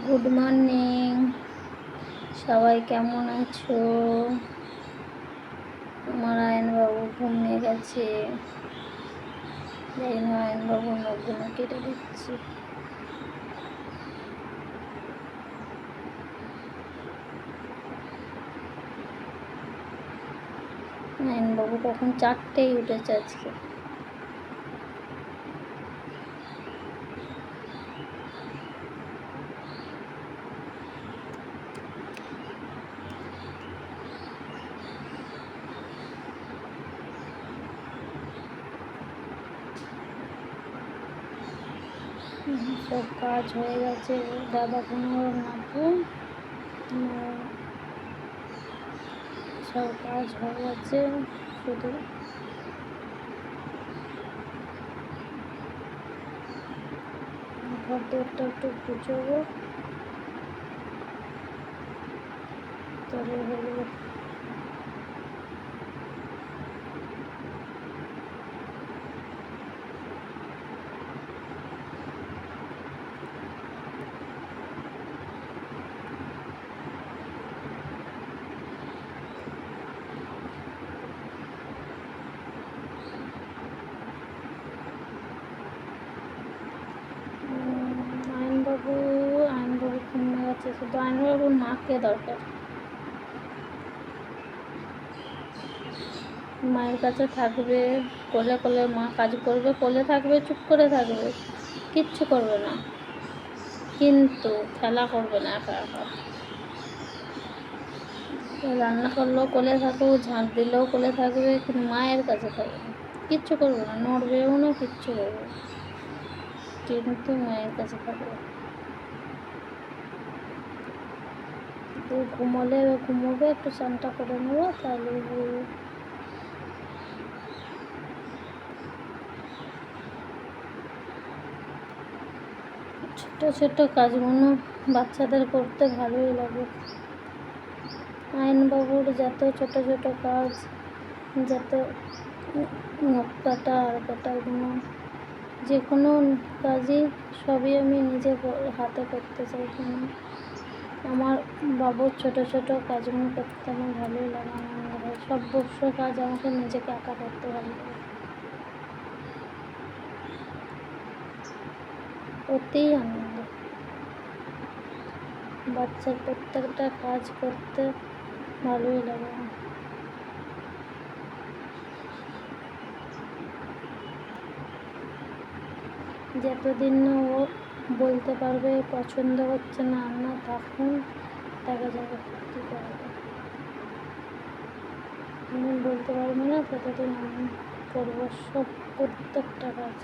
Good morning, সবাই কেমন আছো? আমার আয়নবাবু ঘুমিয়ে গেছে। যাই না, আয়নবাবুর নখগুলো কেটে দিচ্ছি। আয়নবাবু কখন 4টেই উঠেছে আজকে। সব কাজ হয়ে গেছে। দাদা কোনো নাবু সব কাজ হয়ে গেছে, শুধু ঘর দরটা একটু গুছাবো, তবে হলো। আয়নবাবু ঘুমিয়ে গেছে, শুধু আয়নবাবুর মাকে দরকার। মায়ের কাছে থাকবে, কোলে কোলে মা কাজ করবে, কোলে থাকবে, চুপ করে থাকবে, কিচ্ছু করবে না, কিন্তু খেলা করবে না একা একা। রান্না করলেও কোলে থাকবো, ঝাঁট দিলেও কোলে থাকবে, কিন্তু মায়ের কাছে থাকবে, কিচ্ছু করবে না, নড়বেও না, কিচ্ছু করবে, কিন্তু মায়ের কাছে থাকবে। তো ঘুমোবে, একটু স্নানটা করে নেবো, তাহলে ছোট ছোট কাজগুলো বাচ্চাদের করতে ভালোই লাগে। আয়নবাবুর যত ছোট ছোট কাজ, যত নখ কাটা আর কাটাগুলো, যে কোনো কাজই সবই আমি নিজে হাতে করতে চাই। কেন আমার বাবুর ছোট ছোট কাজগুলো করতে আমার ভালোই লাগে, আনন্দ হয়। সব বর্ষ কাজ আমাকে নিজেকে একা করতে ভালো লাগে, অতিই আনন্দ। বাচ্চার প্রত্যেকটা কাজ করতে ভালোই লাগে আমার। যতদিন না ও বলতে পারবে পছন্দ হচ্ছে না, না থাকুন, দেখা যাবে কী করা যায়। আমি বলতে পারবো না, ততদিন আমি করবো সব প্রত্যেকটা কাজ।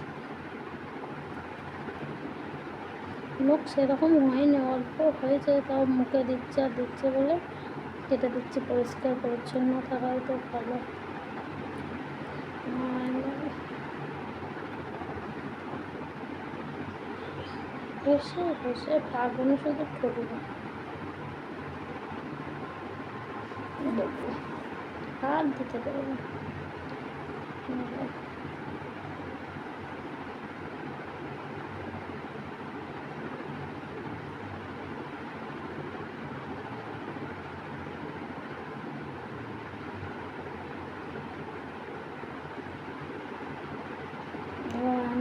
লোক সেরকম হয়নি, অল্প হয়েছে, তাও মুখে দিচ্ছে আর দিচ্ছে বলে কেটে দিচ্ছি। পরিষ্কার পরিচ্ছন্ন থাকাই তো ভালো। হেসে হেসে পাগুলো শুধু ঠকবে, হাত দিতে দেবে না।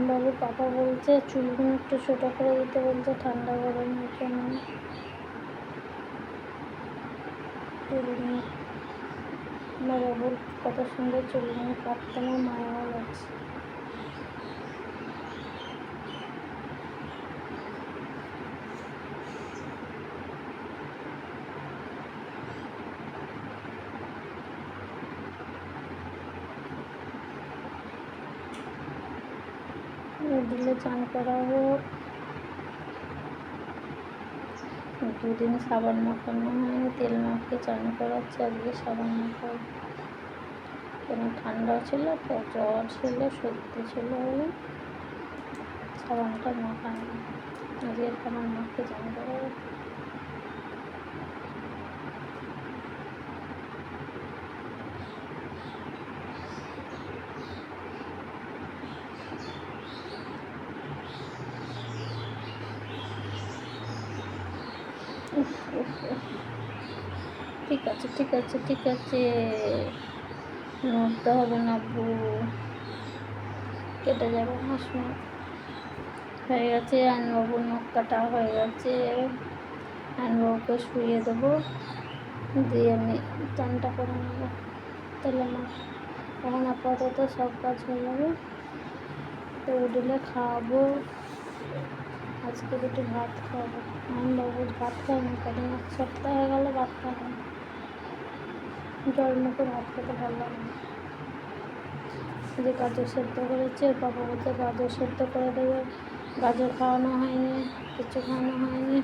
বাবু পাপা বলছে চুলগুলো একটু ছোটো করে দিতে, বলছে ঠান্ডা গরমের জন্য। চুলগুলো আমার বাবুর কত সুন্দর চুলগুলো কাটতে আমার মায়াও লাগছে। দিলে চান করাবো, 2 দিন সাবান মাখানো হয়নি, তেল মাখিয়ে চান করাচ্ছে, আজকে সাবান মাখাবো। কেন ঠান্ডা ছিল তো, জ্বর ছিল, সর্দি ছিল বলে সাবানটা মাখানো। আজকে সাবান মাখিয়ে চান করাবো। উফ, উফ, উফ। ঠিক আছে ঠিক আছে ঠিক আছে, নড়তে হবে না আব্বু, কেটে যাবে হাসুন। হয়ে গেছে, আইনবাবুর নখ কাটা হয়ে গেছে। আইনবাবুকে শুয়ে দেবো, দিয়ে আমি চানটা করে নেবো। তাহলে আমার এখন আপাতত সব কাজ হয়ে যাবে। তো উঠলে খাওয়াবো, আজকে দুটো ভাত খাওয়াবো। আইনবাবু ভাত খায় না, কদিন এক সপ্তাহ হয়ে গেল ভাত খায় না। জল মুখে ভাত খেতে ভালো লাগে না। যে গাজর সেদ্ধ করেছে, বাবা বলতে গাজর সেদ্ধ করে দেবে, গাজর খাওয়ানো হয়নি, কিছু খাওয়ানো হয়নি।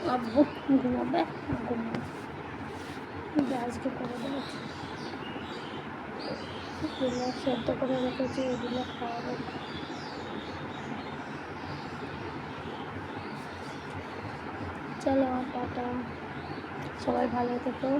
আব্বু ঘুমাবে, ঘুমাবে, আজকে করে দেবে। ওগুলো সেদ্ধ করে রেখেছি, ওগুলো খাওয়াবো। চলো টাটা, সবাই ভালো থেকো।